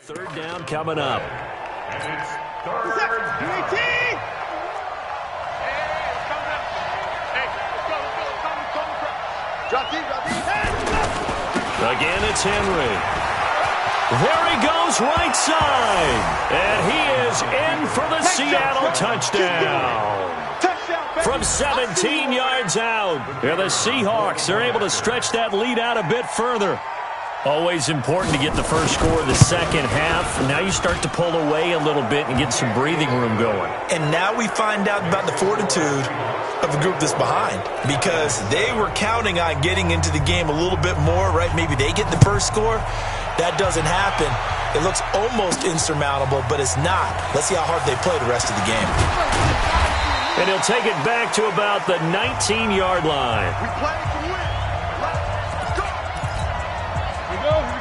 Third down coming up. And it's third down. Again, it's Henry. There he goes right side. And he is in for the Seattle touchdown. From 17 yards out. And the Seahawks are able to stretch that lead out a bit further. Always important to get the first score of the second half. Now you start to pull away a little bit and get some breathing room going. And now we find out about the fortitude of the group that's behind, because they were counting on getting into the game a little bit more, right? Maybe they get the first score. That doesn't happen. It looks almost insurmountable, but it's not. Let's see how hard they play the rest of the game. And he'll take it back to about the 19-yard line.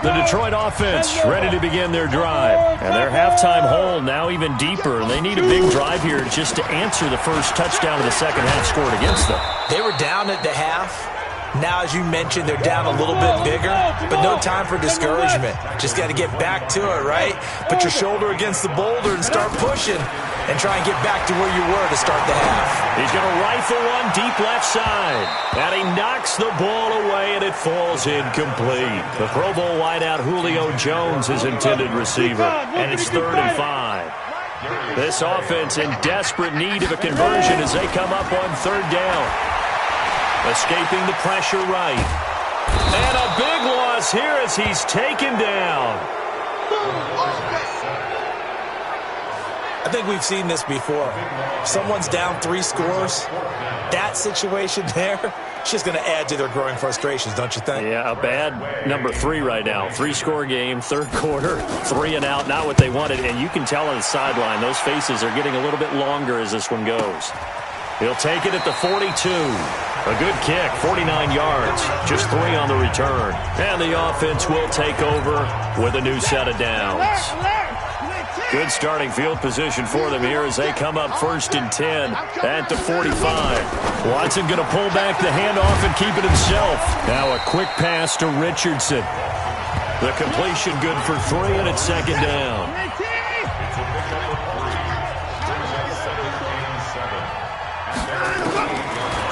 The Detroit offense ready to begin their drive. And their halftime hole now even deeper. They need a big drive here just to answer the first touchdown of the second half scored against them. They were down at the half. Now, as you mentioned, they're down a little bit bigger, but no time for discouragement. Just got to get back to it, right? Put your shoulder against the boulder and start pushing and try and get back to where you were to start the half. He's going to rifle one deep left side. And he knocks the ball away, and it falls incomplete. The Pro Bowl wideout Julio Jones is intended receiver, and it's 3rd and 5. This offense in desperate need of a conversion as they come up on 3rd down. Escaping the pressure right. And a big loss here as he's taken down. I think we've seen this before. Someone's down 3 scores. That situation there, it's just going to add to their growing frustrations, don't you think? Yeah, a bad number 3 right now. 3-score game, 3rd quarter, 3 and out, not what they wanted. And you can tell on the sideline, those faces are getting a little bit longer as this one goes. He'll take it at the 42. A good kick, 49 yards, just 3 on the return. And the offense will take over with a new set of downs. Good starting field position for them here as they come up 1st and 10 at the 45. Watson going to pull back the handoff and keep it himself. Now a quick pass to Richardson. The completion good for 3, and it's 2nd down.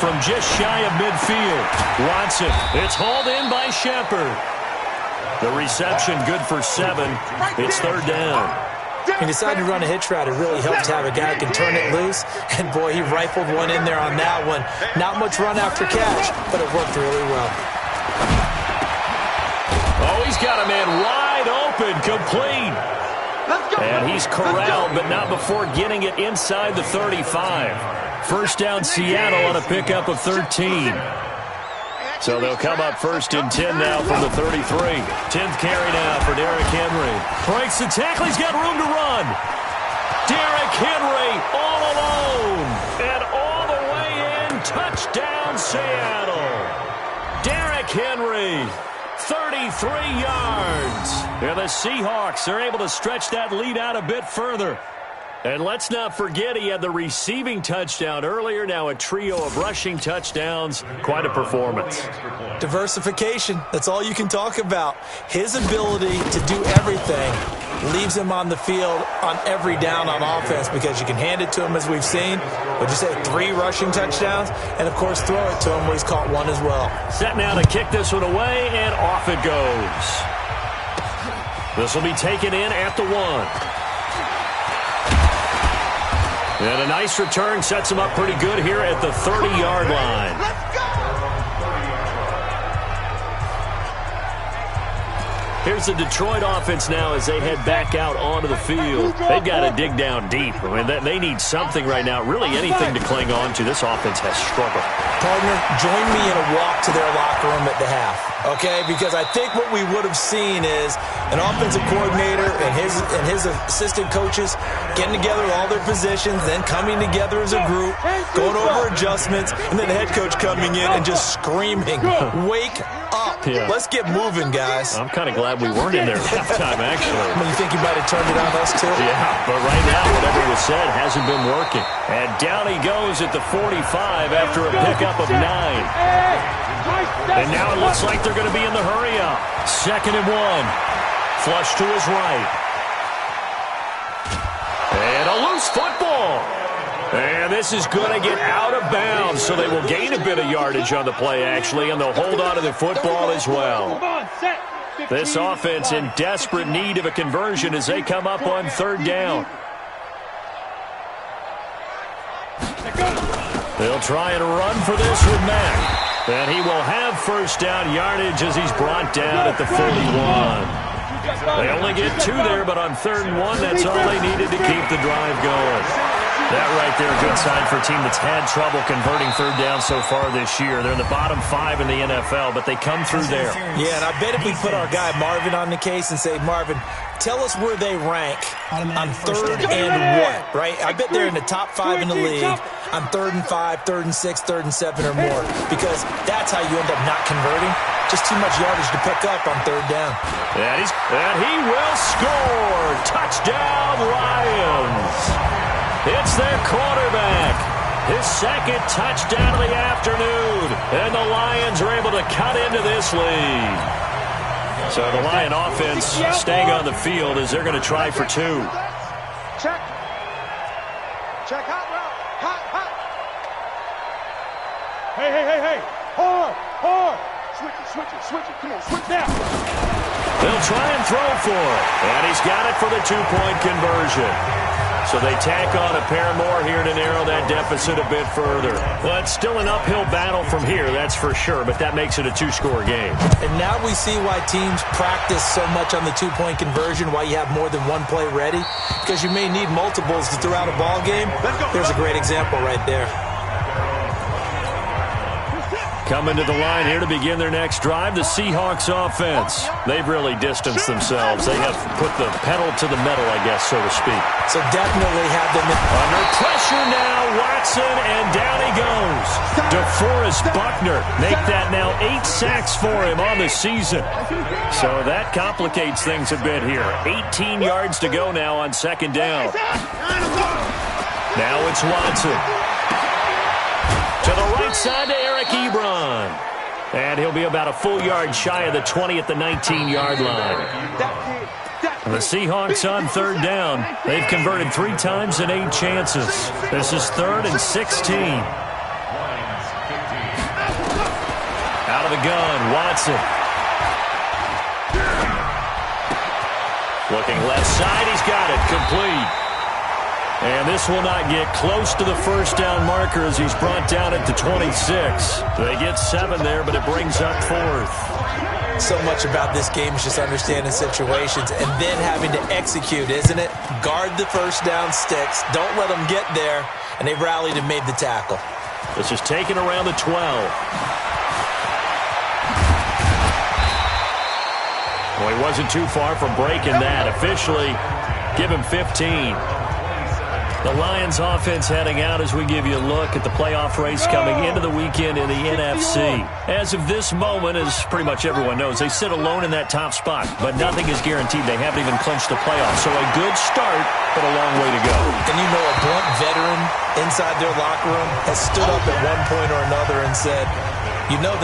From just shy of midfield, Watson. It's hauled in by Shepard. The reception good for 7. It's 3rd down. He decided to run a hitch route. It really helped to have a guy who can turn it loose. And, boy, he rifled one in there on that one. Not much run after catch, but it worked really well. Oh, he's got a man wide open, complete. And he's corralled, but not before getting it inside the 35. First down Seattle on a pickup of 13. So they'll come up 1st and 10 now from the 33. 10th carry now for Derrick Henry. Breaks the tackle. He's got room to run. Derrick Henry all alone. And all the way in. Touchdown Seattle. Derrick Henry. 33 yards. And the Seahawks are able to stretch that lead out a bit further. And let's not forget he had the receiving touchdown earlier. Now a trio of rushing touchdowns. Quite a performance. Diversification. That's all you can talk about. His ability to do everything leaves him on the field on every down on offense because you can hand it to him as we've seen. Would you say 3 rushing touchdowns? And, of course, throw it to him where he's caught 1 as well. Set now to kick this one away, and off it goes. This will be taken in at the 1. And a nice return sets him up pretty good here at the 30-yard line. Let's go! Here's the Detroit offense now as they head back out onto the field. They've got to dig down deep. I mean, they need something right now, really anything to cling on to. This offense has struggled. Partner, join me in a walk to their locker room at the half, okay? Because I think what we would have seen is an offensive coordinator and his assistant coaches getting together all their positions, then coming together as a group, going over adjustments, and then the head coach coming in and just screaming, wake up. Yeah. Let's get moving, guys. I'm kind of glad we weren't in there at halftime, actually. I mean, you think you might have turned it on us, too? Yeah, but right now, whatever was said hasn't been working. And down he goes at the 45 after a pickup of 9. And now it looks like they're going to be in the hurry-up. 2nd and 1. Flush to his right. And a loose football. And this is going to get out of bounds, so they will gain a bit of yardage on the play, actually, and they'll hold on to the football as well. This offense in desperate need of a conversion as they come up on third down. They'll try and run for this with Mack. And he will have first down yardage as he's brought down at the 41. They only get 2 there, but on 3rd and 1, that's all they needed to keep the drive going. That right there, a good sign for a team that's had trouble converting third down so far this year. They're in the bottom 5 in the NFL, but they come through there. Yeah, and I bet if we put our guy Marvin on the case and say, Marvin, tell us where they rank on 3rd and what, right? I bet they're in the top 5 in the league on 3rd and 5, 3rd and 6, 3rd and 7 or more, because that's how you end up not converting. Just too much yardage to pick up on 3rd down. And he will score. Touchdown, Lions. It's their quarterback. His 2nd touchdown of the afternoon. And the Lions are able to cut into this lead. So the Lion offense staying on the field as they're going to try for 2. Check. Check hot route. Hot. Hey. Hard. Switch it. Come on, switch now. They'll try and throw for it. And he's got it for the 2-point conversion. So they tack on a pair more here to narrow that deficit a bit further. Well, it's still an uphill battle from here, that's for sure, but that makes it a 2-score game. And now we see why teams practice so much on the 2-point conversion, why you have more than one play ready, because you may need multiples to throw out a ball game. There's a great example right there. Coming to the line here to begin their next drive, the Seahawks offense. They've really distanced themselves. They have put the pedal to the metal, I guess, so to speak. So definitely have them under pressure now, Watson, and down he goes. DeForest Buckner make that now 8 sacks for him on the season. So that complicates things a bit here. 18 yards to go now on 2nd down. Now it's Watson. To the right side to Eric Ebron. And he'll be about a full yard shy of the 20 at the 19-yard line. The Seahawks on 3rd down. They've converted 3 times in 8 chances. This is 3rd and 16. Out of the gun, Watson. Looking left side, he's got it, complete. And this will not get close to the first down marker as he's brought down at the 26. They get 7 there, but it brings up 4th. So much about this game is just understanding situations and then having to execute, isn't it? Guard the first down sticks. Don't let them get there. And they rallied and made the tackle. This is taken around the 12. Well, he wasn't too far from breaking that. Officially, give him 15. The Lions offense heading out as we give you a look at the playoff race coming into the weekend in the NFC. As of this moment, as pretty much everyone knows, they sit alone in that top spot, but nothing is guaranteed. They haven't even clinched the playoffs. So a good start, but a long way to go. And you know, a blunt veteran inside their locker room has stood up at one point or another and said, you know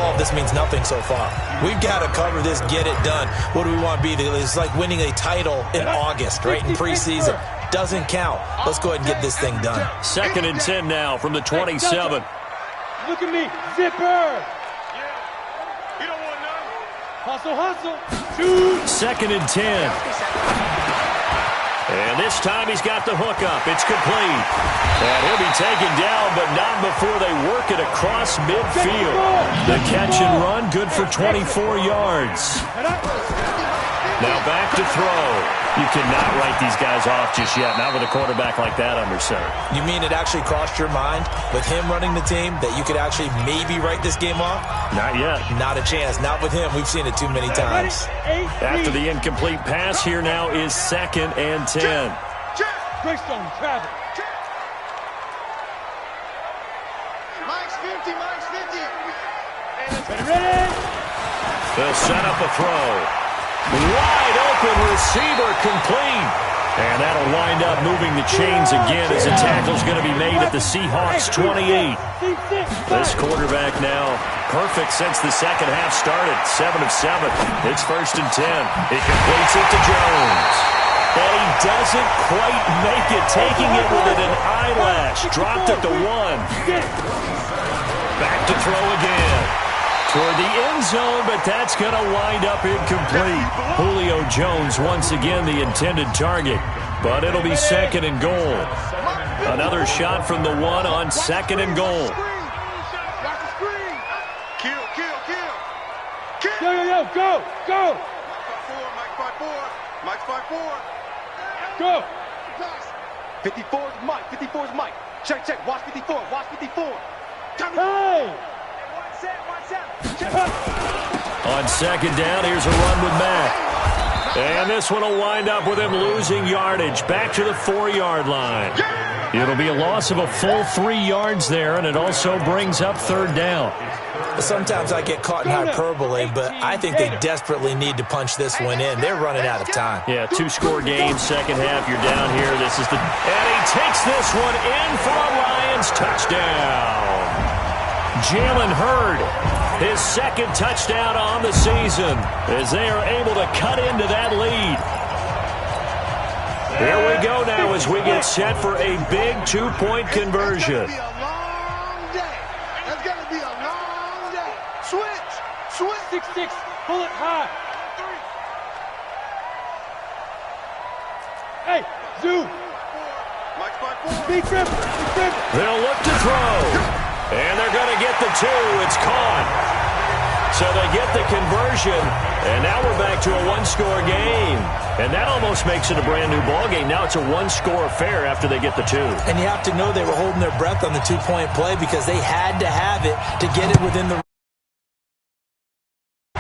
all this means nothing so far. We've got to cover this, get it done. What do we want to be? It's like winning a title in August, right, in preseason. Doesn't count. Let's go ahead and get this thing done. 2nd and 10 now from the 27. Look at me. Zipper. You don't want none. Hustle. 2nd and 10. And this time he's got the hook up. It's complete. And he'll be taken down, but not before they work it across midfield. The catch and run, good for 24 yards. Now back to throw. You cannot write these guys off just yet, not with a quarterback like that under center. You mean it actually crossed your mind with him running the team that you could actually maybe write this game off? Not yet. Not a chance. Not with him. We've seen it too many times. After the incomplete pass, here now is 2nd and 10. Greystone, travel. Mike's 50. Ready? They'll set up a throw. Wide open receiver, complete. And that'll wind up moving the chains again as the tackle's going to be made at the Seahawks 28. This quarterback now perfect since the second half started. 7 of 7. It's 1st and 10. He completes it to Jones. And he doesn't quite make it, taking it with an eyelash. Dropped at the 1. Back to throw again. Toward the end zone, but that's going to wind up incomplete. Julio Jones once again the intended target, but it'll be 2nd and goal. Another shot from the 1 on 2nd and goal. Go! Mike 5-4. Go! 54 is Mike. 54 is Mike. Check. Watch 54. Hey! On 2nd down, here's a run with Mack. And this one will wind up with him losing yardage. Back to the 4-yard line. It'll be a loss of a full 3 yards there, and it also brings up 3rd down. Sometimes I get caught in hyperbole, but I think they desperately need to punch this one in. They're running out of time. Yeah, 2-score game, second half. You're down here. This is and he takes this one in for a Lions touchdown. Jalen Hurd, his 2nd touchdown on the season, as they are able to cut into that lead. Here we go now as we get set for a big 2-point conversion. Switch. 6-6. Pull it high. Hey, Zoo. Mike 5-4. Big grip. They'll look to throw. And they're going to get the 2. It's caught. So they get the conversion. And now we're back to a 1-score game. And that almost makes it a brand-new ball game. Now it's a 1-score affair after they get the 2. And you have to know they were holding their breath on the 2-point play because they had to have it to get it within their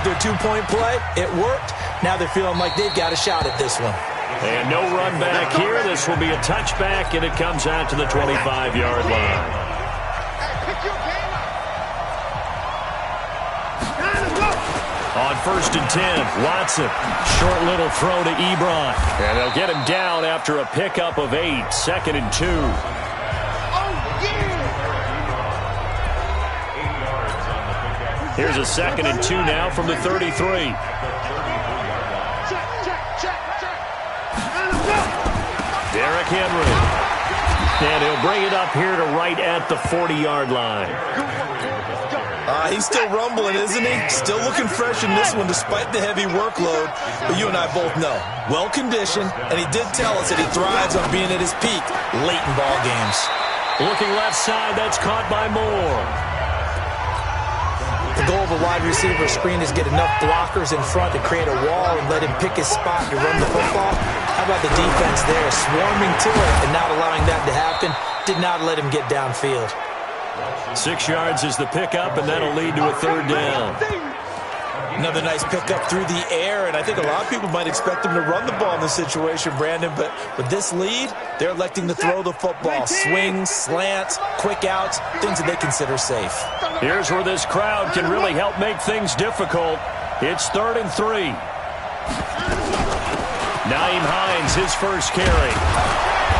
2-point play. It worked. Now they're feeling like they've got a shot at this one. And no run back here. This will be a touchback, and it comes out to the 25-yard line. On 1st and 10, Watson. Short little throw to Ebron. And they'll get him down after a pickup of 8. 2nd and 2. Here's a 2nd and 2 now from the 33. Derrick Henry. And he'll bring it up here to right at the 40-yard line. He's still rumbling, isn't he? Still looking fresh in this one despite the heavy workload. But you and I both know, well-conditioned, and he did tell us that he thrives on being at his peak late in ball games. Looking left side, that's caught by Moore. The goal of a wide receiver screen is get enough blockers in front to create a wall and let him pick his spot to run the football. How about the defense there, swarming to it and not allowing that to happen? Did not let him get downfield. 6 yards is the pickup, and that'll lead to a 3rd down. Another nice pickup through the air, and I think a lot of people might expect him to run the ball in this situation, Brandon, but with this lead, they're electing to throw the football. Swings, slants, quick outs, things that they consider safe. Here's where this crowd can really help make things difficult. It's 3rd and 3. Nyheim Hines, his first carry.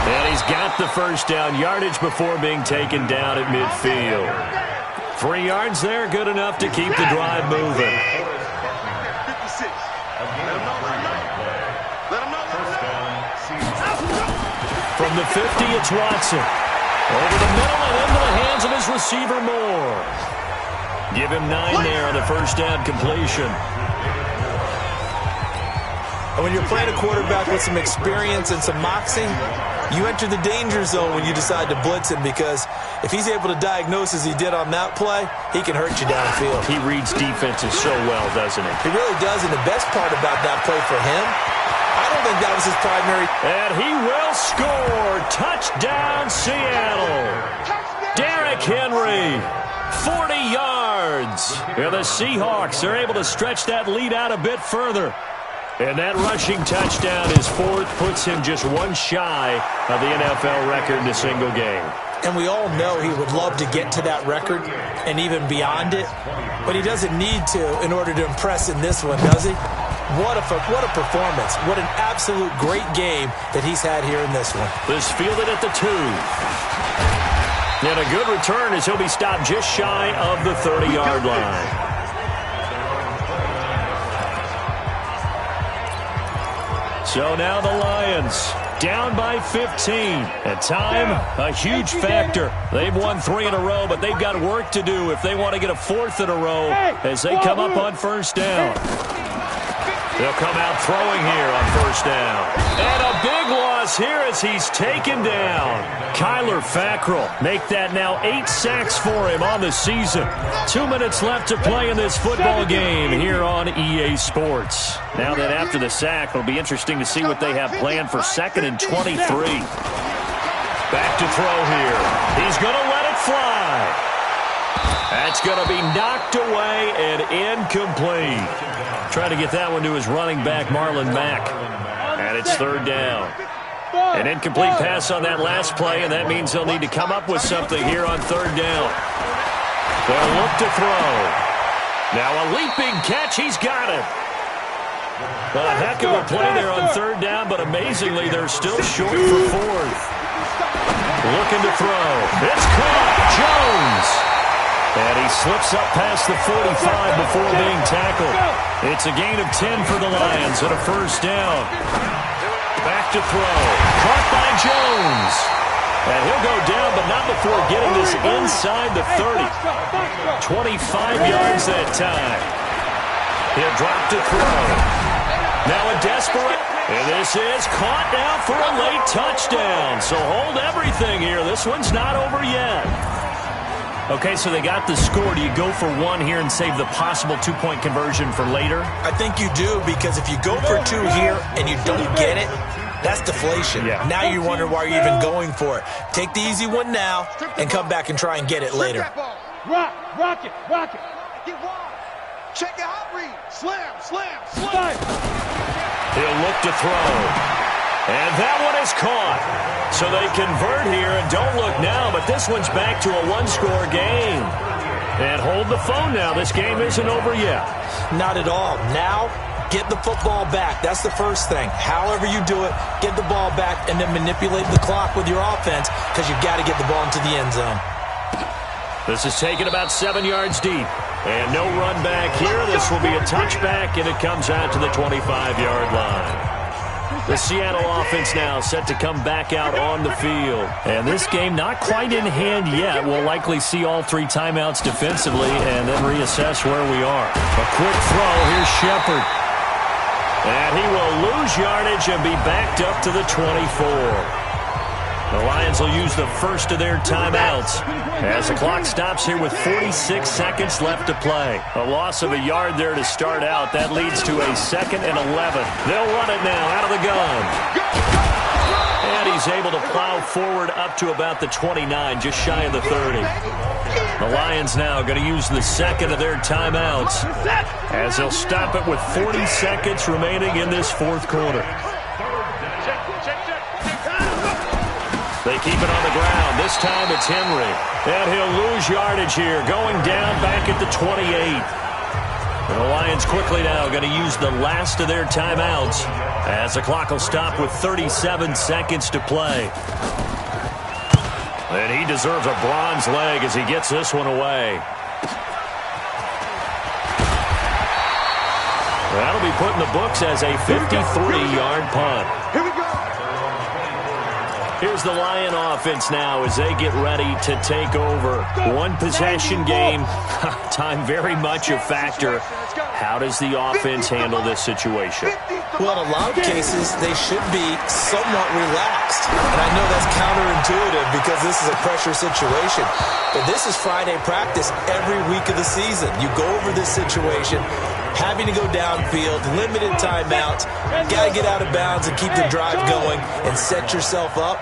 And he's got the first down, yardage before being taken down at midfield. 3 yards there, good enough to keep the drive moving. From the 50, it's Watson. Over the middle and into the hands of his receiver, Moore. Give him 9 there on the first down completion. And when you're playing a quarterback with some experience and some moxie, you enter the danger zone when you decide to blitz him, because if he's able to diagnose as he did on that play, he can hurt you downfield. He reads defenses so well, doesn't he? He really does, and the best part about that play for him, I don't think that was his primary. And he will score. Touchdown, Seattle. Derrick Henry, 40 yards. And the Seahawks are able to stretch that lead out a bit further. And that rushing touchdown is 4th, puts him just 1 shy of the NFL record in a single game. And we all know he would love to get to that record and even beyond it, but he doesn't need to in order to impress in this one, does he? What a performance. What an absolute great game that he's had here in this one. This fielded at the 2. And a good return as he'll be stopped just shy of the 30-yard line. So now the Lions down by 15. And time, a huge factor. They've won 3 in a row, but they've got work to do if they want to get a 4th in a row as they come up on first down. They'll come out throwing here on first down. And a big loss here as he's taken down. Kyler Fackrell make that now 8 sacks for him on the season. 2 minutes left to play in this football game here on EA Sports. Now that after the sack, it'll be interesting to see what they have planned for 2nd and 23. Back to throw here. He's going to let it fly. That's going to be knocked away and incomplete. Trying to get that one to his running back, Marlon Mack. And it's 3rd down. An incomplete pass on that last play, and that means they'll need to come up with something here on 3rd down. They'll look to throw. Now a leaping catch. He's got it. A heck of a play there on 3rd down, but amazingly, they're still short for 4th. Looking to throw. It's caught. Jones. And he slips up past the 45 before being tackled. It's a gain of 10 for the Lions and a first down. Back to throw. Caught by Jones. And he'll go down, but not before getting this inside the 30. 25 yards that time. He'll drop to throw. Now a desperate. And this is caught now for a late touchdown. So hold everything here. This one's not over yet. Okay, so they got the score. Do you go for 1 here and save the possible 2-point conversion for later? I think you do, because if you go for 2 here and you don't get it, that's deflation. Yeah. Now you wonder why you're even going for it. Take the easy one now and come back and try and get it later. Rock it. Get wide. Check it out, read. Slam. He'll look to throw. And that one is caught. So they convert here and don't look now, but this one's back to a 1-score game. And hold the phone now. This game isn't over yet. Not at all. Now, get the football back. That's the first thing. However you do it, get the ball back and then manipulate the clock with your offense, because you've got to get the ball into the end zone. This is taken about 7 yards deep. And no run back here. This will be a touchback, and it comes out to the 25-yard line. The Seattle offense now set to come back out on the field. And this game not quite in hand yet. We'll likely see all 3 timeouts defensively and then reassess where we are. A quick throw. Here's Shepard. And he will lose yardage and be backed up to the 24. The Lions will use the first of their timeouts as the clock stops here with 46 seconds left to play. A loss of a yard there to start out. That leads to a 2nd and 11. They'll run it now out of the gun. And he's able to plow forward up to about the 29, just shy of the 30. The Lions now going to use the 2nd of their timeouts as they'll stop it with 40 seconds remaining in this 4th quarter. They keep it on the ground. This time it's Henry. And he'll lose yardage here, going down back at the 28. And the Lions quickly now going to use the last of their timeouts as the clock will stop with 37 seconds to play. And he deserves a bronze leg as he gets this one away. That'll be put in the books as a 53-yard punt. Here we go. Here's the Lion offense now as they get ready to take over. 1-possession game. Time very much a factor. How does the offense handle this situation? Well, in a lot of cases, they should be somewhat relaxed. And I know that's counterintuitive because this is a pressure situation. But this is Friday practice every week of the season. You go over this situation, having to go downfield, limited timeouts, got to get out of bounds and keep the drive going and set yourself up.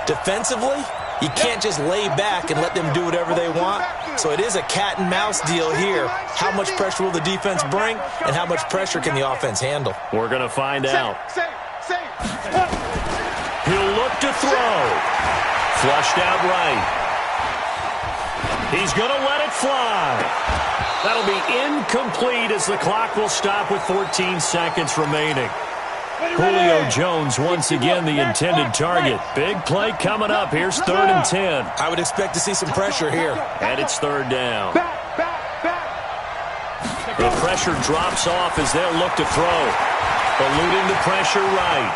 Defensively, you can't just lay back and let them do whatever they want. So it is a cat and mouse deal here. How much pressure will the defense bring, and how much pressure can the offense handle? We're going to find out. He'll look to throw. Flushed out right. He's going to let it fly. That'll be incomplete as the clock will stop with 14 seconds remaining. Julio Jones once again the intended target. Big play coming up. Here's 3rd and 10. I would expect to see some pressure here. And it's 3rd down. The pressure drops off as they'll look to throw. Eluding the pressure right.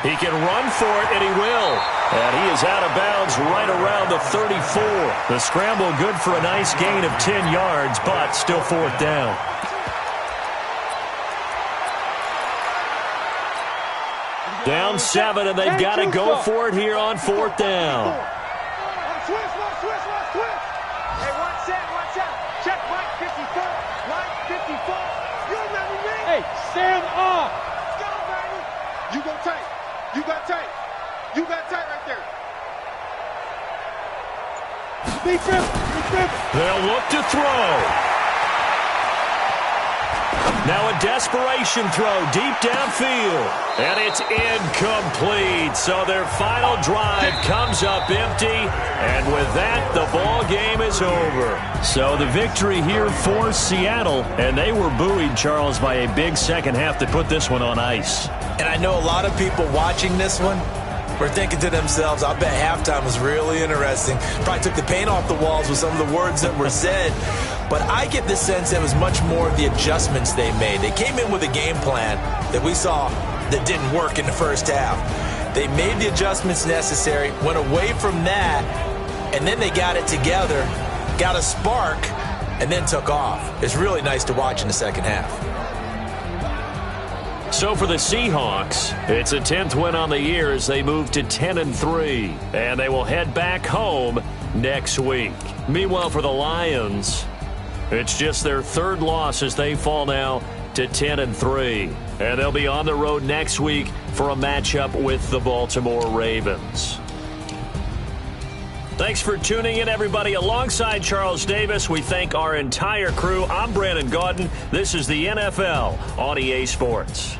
He can run for it, and he will. And he is out of bounds right around the 34. The scramble good for a nice gain of 10 yards, but still fourth down. Down 7, and they've got to go for it here on fourth down. Switch. Hey, watch out. Check Mike 54. Mike 54. You remember me? Hey, stand up. Let's go, baby. You go tight. You got tight. You got tight right there. Defense. They'll look to throw. Now a desperation throw deep downfield. And it's incomplete. So their final drive comes up empty. And with that, the ball game is over. So the victory here for Seattle. And they were buoyed, Charles, by a big second half to put this one on ice. And I know a lot of people watching this one were thinking to themselves, I bet halftime was really interesting. Probably took the paint off the walls with some of the words that were said. But I get the sense it was much more of the adjustments they made. They came in with a game plan that we saw that didn't work in the first half. They made the adjustments necessary, went away from that, and then they got it together, got a spark, and then took off. It's really nice to watch in the second half. So for the Seahawks, it's a 10th win on the year as they move to 10-3, and they will head back home next week. Meanwhile, for the Lions, it's just their third loss as they fall now to 10-3, and they'll be on the road next week for a matchup with the Baltimore Ravens. Thanks for tuning in, everybody. Alongside Charles Davis, we thank our entire crew. I'm Brandon Gaudin. This is the NFL on EA Sports.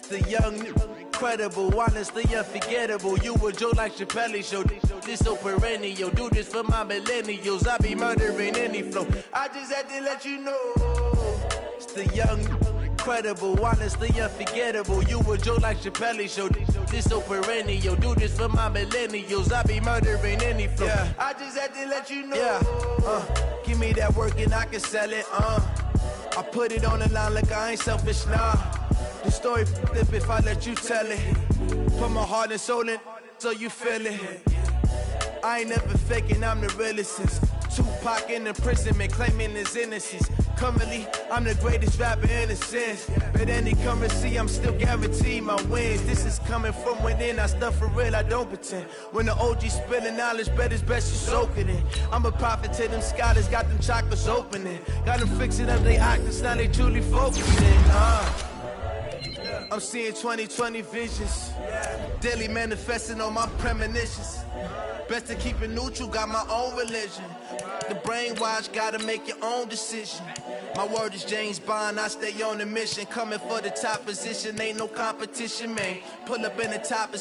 The young, incredible, honestly unforgettable. You a Joe like Chappelle show. This so perennial. Do this for my millennials. I be murdering any flow. I just had to let you know. It's the young, incredible, honestly unforgettable. You a Joe like Chappelle show. This so perennial. Do this for my millennials. I be murdering any flow. Yeah. I just had to let you know. Yeah. Give me that work and I can sell it. I put it on the line like I ain't selfish, nah. The story flip if I let you tell it. Put my heart and soul in so you feel it. I ain't never faking, I'm the realest since Tupac in imprisonment, claiming his innocence. Currently, I'm the greatest rapper in a sense. But any currency, I'm still guaranteed my wins. This is coming from within, I stuff for real, I don't pretend. When the OG spilling knowledge, bet it's best you soak it in. I'm a prophet to them scholars, got them chakras opening. Got them fixing up they actors, now they truly focusing. I'm seeing 2020 visions. Daily manifesting on my premonitions. Best to keep it neutral, got my own religion. The brainwash, gotta make your own decision. My word is James Bond, I stay on the mission. Coming for the top position, ain't no competition, man. Pull up in the top.